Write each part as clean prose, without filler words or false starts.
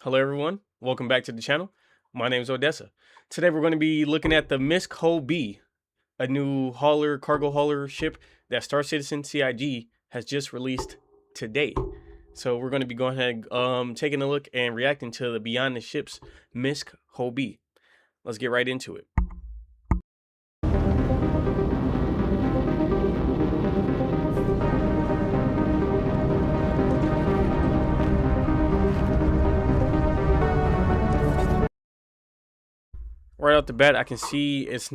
Hello everyone, welcome back to the channel. My name is Odessa. Today we're going to be looking at the MISC Hull B, a new cargo hauler ship that Star Citizen CIG has just released today. So we're going to be going ahead taking a look and reacting to the Beyond the Ships MISC Hull B. Let's get right into it. Right off the bat, I can see it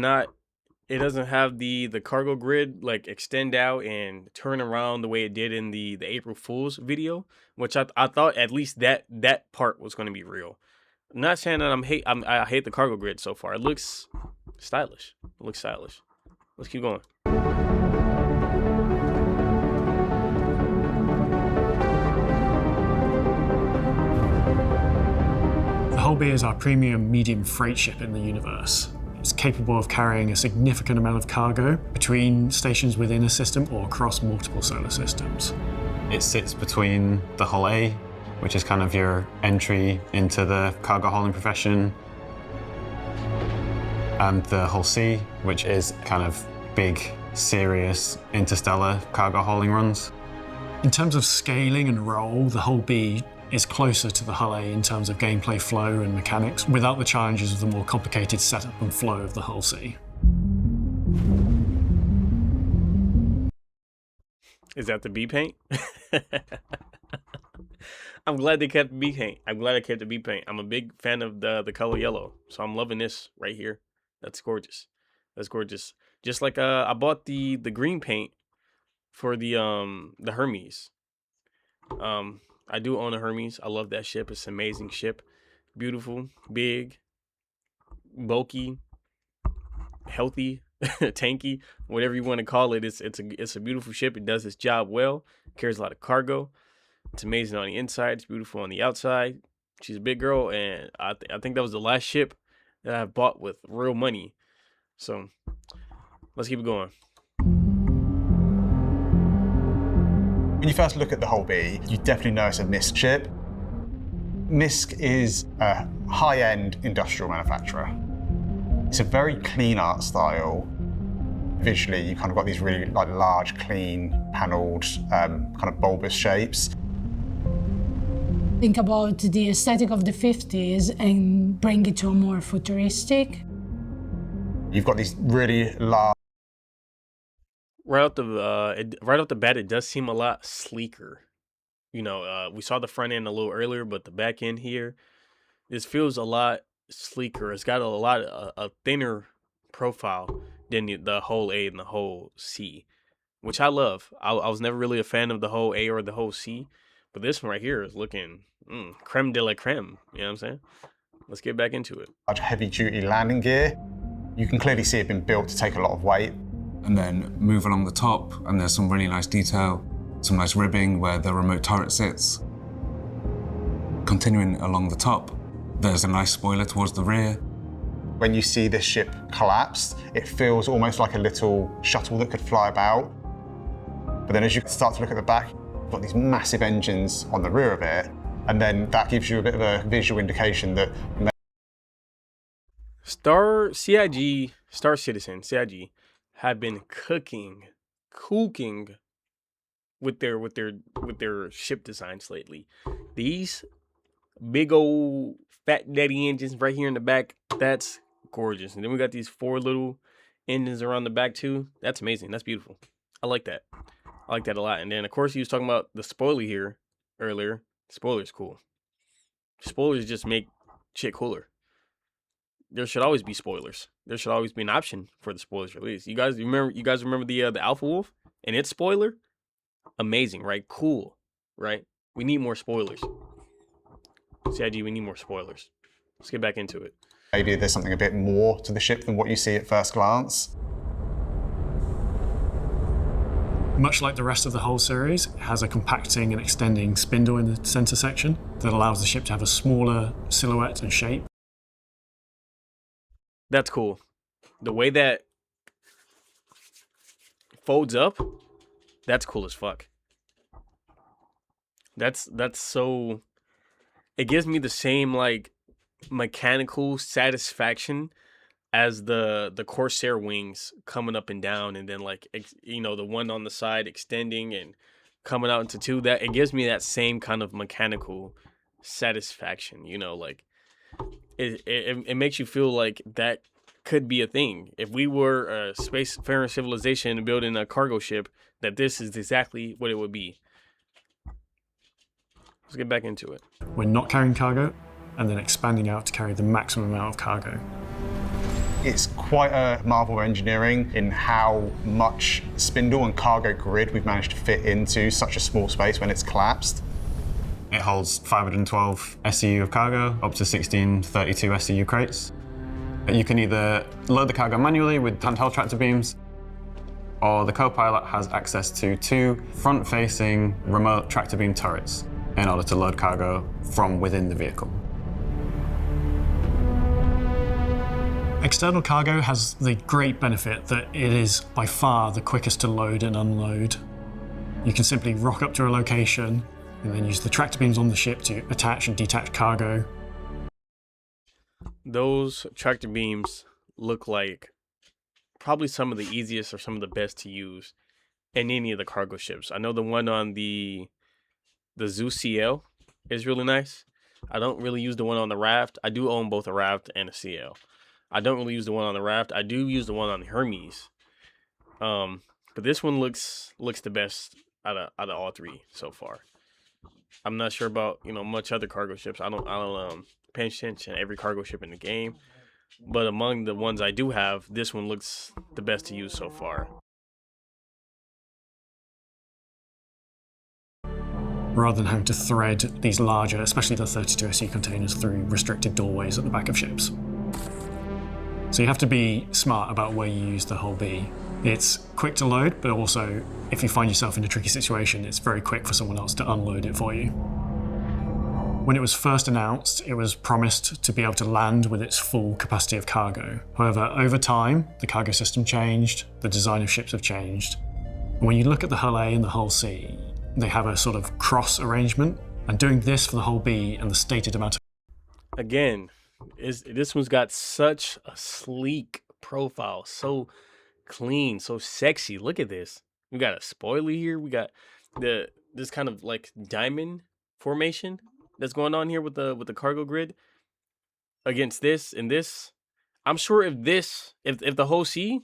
doesn't have the cargo grid like extend out and turn around the way it did in the April Fool's video, which I thought at least that part was going to be real. I'm not saying that I hate the cargo grid so far. It looks stylish. Let's keep going. The Hull B is our premium medium freight ship in the universe. It's capable of carrying a significant amount of cargo between stations within a system or across multiple solar systems. It sits between the Hull A, which is kind of your entry into the cargo hauling profession, and the Hull C, which is kind of big, serious interstellar cargo hauling runs. In terms of scaling and role, the Hull B is closer to the Hull A in terms of gameplay flow and mechanics, without the challenges of the more complicated setup and flow of the Hull C. Is that the B paint? I'm glad they kept the B paint. I'm glad I kept the B paint. I'm a big fan of the color yellow, so I'm loving this right here. That's gorgeous. That's gorgeous. Just like I bought the green paint for the Hermes. I do own a Hermes. I love that ship. It's an amazing ship. Beautiful, big, bulky, healthy, tanky, whatever you want to call it. It's a beautiful ship. It does its job well. Carries a lot of cargo. It's amazing on the inside. It's beautiful on the outside. She's a big girl, and I think that was the last ship that I've bought with real money. So let's keep it going. When you first look at the Hull B, you definitely know it's a MISC ship. MISC is a high-end industrial manufacturer. It's a very clean art style. Visually, you kind of got these really large, clean, panelled, kind of bulbous shapes. Think about the aesthetic of the 50s and bring it to a more futuristic. You've got these really large. Right off the bat, it does seem a lot sleeker. You know, we saw the front end a little earlier, but the back end here, this feels a lot sleeker. It's got a thinner profile than the Hull A and the Hull C, which I love. I was never really a fan of the Hull A or the Hull C, but this one right here is looking creme de la creme. You know what I'm saying? Let's get back into it. Heavy-duty landing gear. You can clearly see it been built to take a lot of weight. And then move along the top, and there's some really nice detail, some nice ribbing where the remote turret sits. Continuing along the top, there's a nice spoiler towards the rear. When you see this ship collapse, it feels almost like a little shuttle that could fly about. But then as you start to look at the back, you've got these massive engines on the rear of it, and then that gives you a bit of a visual indication that Star Citizen CIG have been cooking with their ship designs lately. These big old fat daddy engines right here in the back, that's gorgeous. And then we got these 4 little engines around the back too. That's amazing. That's beautiful. I like that. I like that a lot. And then of course he was talking about the spoiler here earlier. Spoiler's cool. Spoilers just make shit cooler. There should always be spoilers. There should always be an option for the spoilers release. You guys remember the Alpha Wolf and its spoiler? Amazing, right? Cool, right? We need more spoilers. CIG, we need more spoilers. Let's get back into it. maybe there's something a bit more to the ship than what you see at first glance. Much like the rest of the Hull series, it has a compacting and extending spindle in the center section that allows the ship to have a smaller silhouette and shape. That's cool. The way that folds up, that's cool as fuck. That's so it gives me the same like mechanical satisfaction as the Corsair wings coming up and down, and then like you know, the one on the side extending and coming out into two. That it gives me that same kind of mechanical satisfaction. You know, like it makes you feel like that could be a thing. If we were a spacefaring civilization building a cargo ship, that this is exactly what it would be. Let's get back into it. We're not carrying cargo, and then expanding out to carry the maximum amount of cargo. It's quite a marvel of engineering in how much spindle and cargo grid we've managed to fit into such a small space when it's collapsed. It holds 512 SEU of cargo, up to 1632 SEU crates. You can either load the cargo manually with handheld tractor beams, or the co-pilot has access to 2 front-facing remote tractor beam turrets in order to load cargo from within the vehicle. External cargo has the great benefit that it is by far the quickest to load and unload. You can simply rock up to a location and then use the tractor beams on the ship to attach and detach cargo. Those tractor beams look like probably some of the easiest or some of the best to use in any of the cargo ships. I know the one on the Zeus CL is really nice. I don't really use the one on the Raft. I do own both a Raft and a CL. I don't really use the one on the Raft. I do use the one on the Hermes. But this one looks the best out of all three so far. I'm not sure about, you know, much other cargo ships. I don't pay attention to every cargo ship in the game. But among the ones I do have, this one looks the best to use so far. Rather than having to thread these larger, especially the 32 SE containers, through restricted doorways at the back of ships. So you have to be smart about where you use the Hull B. It's quick to load, but also, if you find yourself in a tricky situation, it's very quick for someone else to unload it for you. When it was first announced, it was promised to be able to land with its full capacity of cargo. However, over time, the cargo system changed, the design of ships have changed. And when you look at the Hull A and the Hull C, they have a sort of cross arrangement, and doing this for the Hull B and the stated amount of... Again, this one's got such a sleek profile, so clean, so sexy. Look at this. We got a spoiler here. We got this kind of like diamond formation that's going on here with the cargo grid against this and this. I'm sure if the Hull C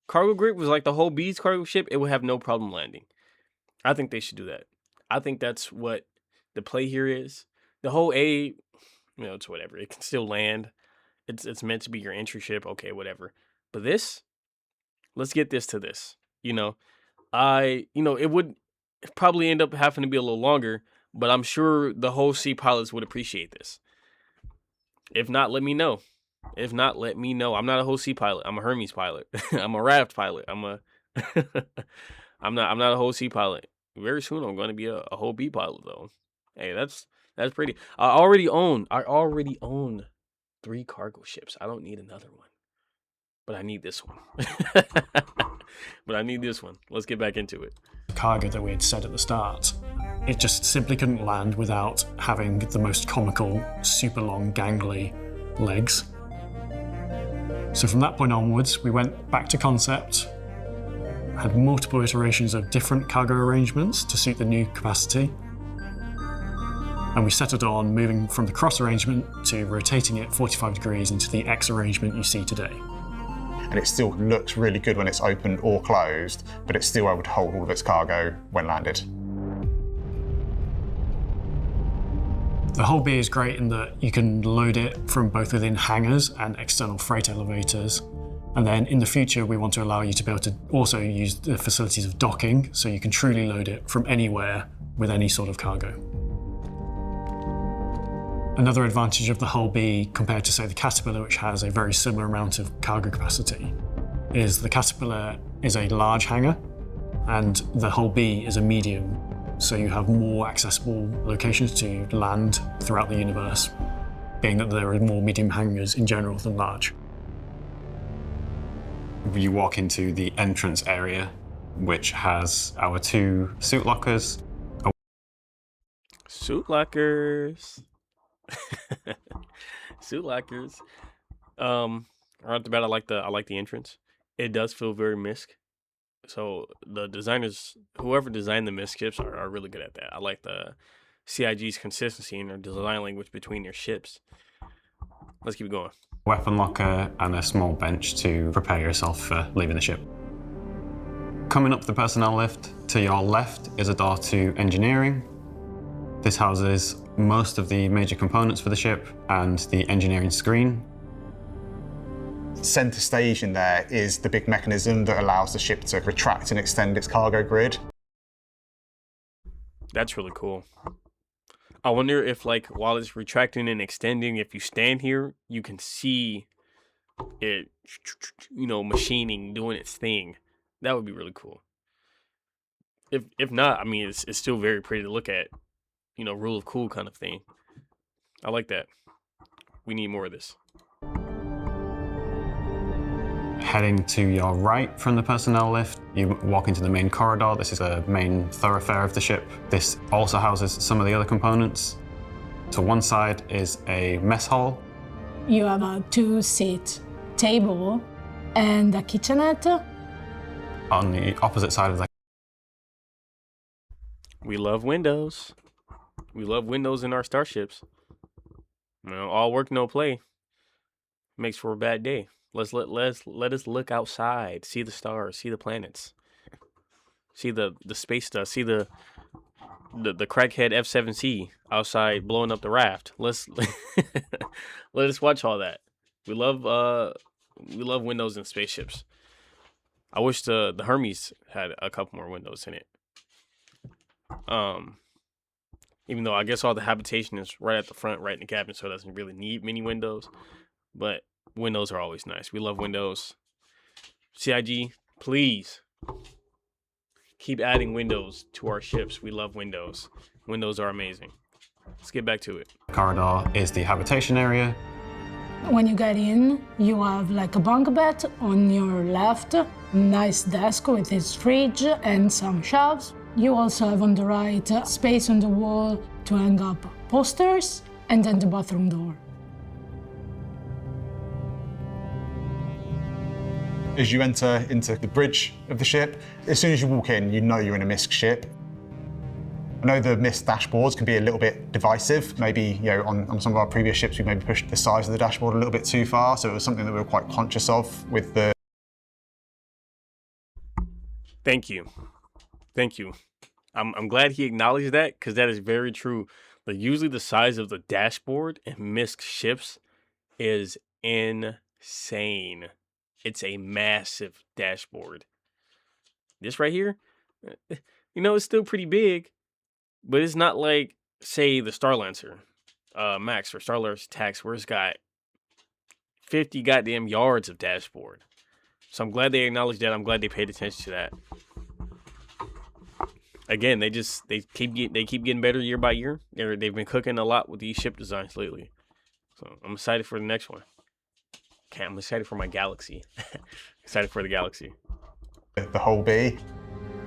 cargo grid was like the Hull B's cargo ship, it would have no problem landing. I think they should do that. I think that's what the play here is. The Hull A, you know, it's whatever. It can still land. It's meant to be your entry ship. Okay, whatever. But this, let's get this to this. You know, it would probably end up having to be a little longer, but I'm sure the Hull C pilots would appreciate this. If not, let me know. I'm not a Hull C pilot. I'm a Hermes pilot. I'm a Raft pilot. I'm not a Hull C pilot. Very soon I'm going to be a Hull B pilot though. Hey, that's pretty. I already own 3 cargo ships. I don't need another one. But I need this one. Let's get back into it. Cargo that we had said at the start. It just simply couldn't land without having the most comical, super long, gangly legs. So from that point onwards, we went back to concept, had multiple iterations of different cargo arrangements to suit the new capacity, and we settled on moving from the cross arrangement to rotating it 45 degrees into the X arrangement you see today. And it still looks really good when it's open or closed, but it's still able to hold all of its cargo when landed. The Hull B is great in that you can load it from both within hangars and external freight elevators. And then in the future, we want to allow you to be able to also use the facilities of docking, so you can truly load it from anywhere with any sort of cargo. Another advantage of the Hull B compared to, say, the Caterpillar, which has a very similar amount of cargo capacity, is the Caterpillar is a large hangar and the Hull B is a medium. So you have more accessible locations to land throughout the universe, being that there are more medium hangars in general than large. You walk into the entrance area, which has our 2 suit lockers. Suit lockers. Suit lockers. Right off the bat, I like the entrance. It does feel very MISC. So the designers, whoever designed the MISC ships, are really good at that. I like the CIG's consistency in their design language between their ships. Let's keep going. Weapon locker and a small bench to prepare yourself for leaving the ship. Coming up the personnel lift, to your left is a door to engineering. This houses most of the major components for the ship and the engineering screen. Center stage in there is the big mechanism that allows the ship to retract and extend its cargo grid. That's really cool. I wonder if, like, while it's retracting and extending, if you stand here, you can see it, machining, doing its thing. That would be really cool. If not, I mean, it's still very pretty to look at. Rule of cool kind of thing. I like that. We need more of this. Heading to your right from the personnel lift, you walk into the main corridor. This is a main thoroughfare of the ship. This also houses some of the other components. To one side is a mess hall. You have a 2-seat table and a kitchenette. On the opposite side of the We love windows. We love windows in our starships. All work, no play. Makes for a bad day. Let us look outside, see the stars, see the planets, see the space stuff, see the crackhead F-7C outside blowing up the raft. Let us watch all that. We love windows in spaceships. I wish the Hermes had a couple more windows in it. Even though I guess all the habitation is right at the front, right in the cabin, so it doesn't really need many windows. But windows are always nice. We love windows. CIG, please keep adding windows to our ships. We love windows. Windows are amazing. Let's get back to it. corridor is the habitation area. When you get in, you have like a bunk bed on your left, nice desk with its fridge and some shelves. You also have on the right space on the wall to hang up posters, and then the bathroom door. As you enter into the bridge of the ship, as soon as you walk in, you know you're in a MISC ship. I know the MISC dashboards can be a little bit divisive. Maybe, on some of our previous ships, we maybe pushed the size of the dashboard a little bit too far, so it was something that we were quite conscious of with the... Thank you. I'm glad he acknowledged that, because that is very true. But usually the size of the dashboard in MISC ships is insane. It's a massive dashboard. This right here, it's still pretty big, but it's not like, say, the Starlancer Max or Starlancer Tax, where it's got 50 goddamn yards of dashboard. So I'm glad they acknowledged that. I'm glad they paid attention to that. Again, they keep getting better year by year. They've been cooking a lot with these ship designs lately. So I'm excited for the next one. Okay, I'm excited for my Galaxy. Excited for the Galaxy. The Hull B,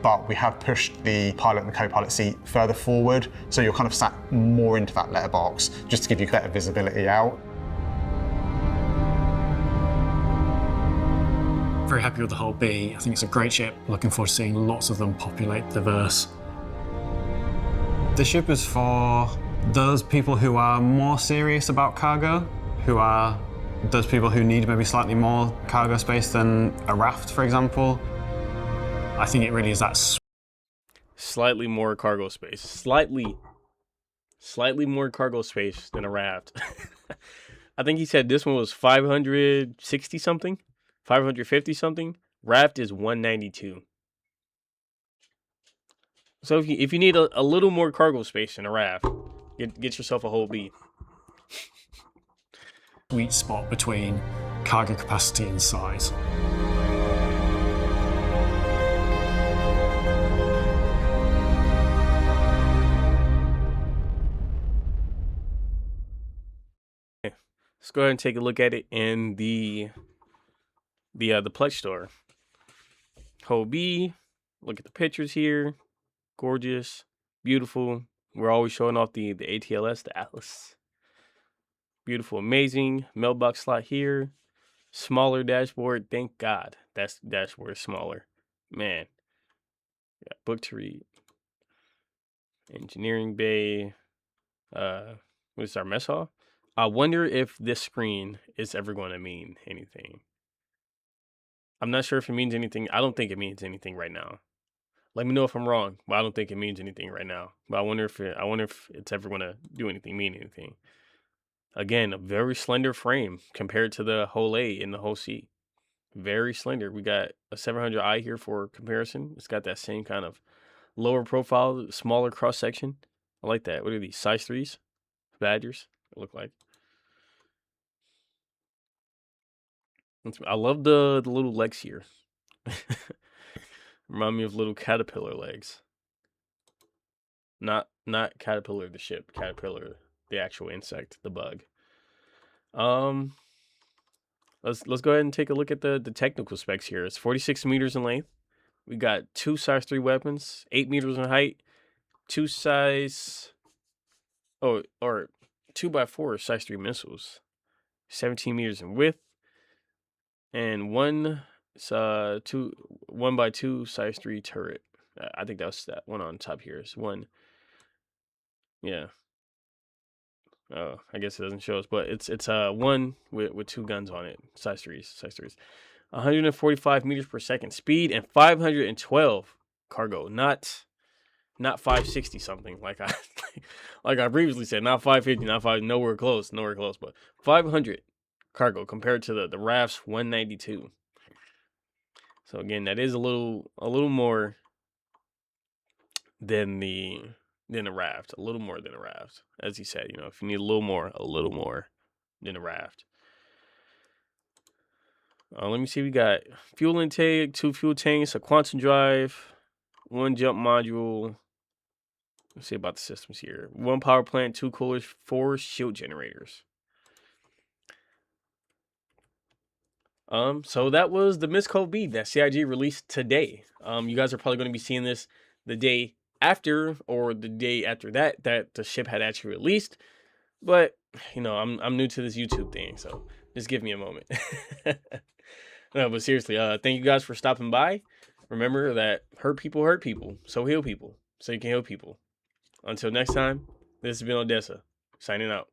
but we have pushed the pilot and the co-pilot seat further forward, so you're kind of sat more into that letterbox, just to give you better visibility out. Very happy with the Hull B. I think it's a great ship. Looking forward to seeing lots of them populate the verse. The ship is for those people who are more serious about cargo, who are those people who need maybe slightly more cargo space than a raft, for example. I think it really is that Slightly more cargo space. Slightly more cargo space than a raft. I think he said this one was 560 something, 550 something. Raft is 192. So if you need a little more cargo space in a raft, get yourself a Hull B. sweet spot between cargo capacity and size. Let's go ahead and take a look at it in the pledge store. Hull B. Look at the pictures here. Gorgeous, beautiful. We're always showing off the ATLS, the Atlas. Beautiful, amazing. Mailbox slot here. Smaller dashboard. Thank God. That's dashboard is smaller. Man. Got book to read. Engineering bay. What is our mess hall? I wonder if this screen is ever going to mean anything. I'm not sure if it means anything. I don't think it means anything right now. Let me know if I'm wrong, but I don't think it means anything right now. But I wonder if it's ever going to do anything, mean anything. Again, a very slender frame compared to the whole A and the whole C. Very slender. We got a 700i here for comparison. It's got that same kind of lower profile, smaller cross section. I like that. What are these? Size 3s? Badgers, it look like. I love the little legs here. Remind me of little caterpillar legs. Not caterpillar the ship, caterpillar the actual insect, the bug. Let's go ahead and take a look at the technical specs here. It's 46 meters in length. We got 2 size 3 weapons, 8 meters in height, 2 size 2x4 size 3 missiles, 17 meters in width, and 1x2 size 3 turret. I think that's that one on top here. It's one. Yeah. Oh, I guess it doesn't show us, but it's one with 2 guns on it. Size 3s. 145 meters per second speed and 512 cargo. Not 560 something like I previously said. Not 550. Not 5. Nowhere close. But 500 cargo compared to the Raft's 192. So again, that is a little more than the Raft. A little more than a Raft, as he said. If you need a little more than a Raft. Let me see. We got fuel intake, 2 fuel tanks, a quantum drive, 1 jump module. Let's see about the systems here. 1 power plant, 2 coolers, 4 shield generators. So that was the MISC Hull B that CIG released today. You guys are probably going to be seeing this the day after or the day after that the ship had actually released. But I'm new to this YouTube thing, so just give me a moment. No, but seriously, thank you guys for stopping by. Remember that hurt people, so heal people, so you can heal people. Until next time, this has been Odessa, signing out.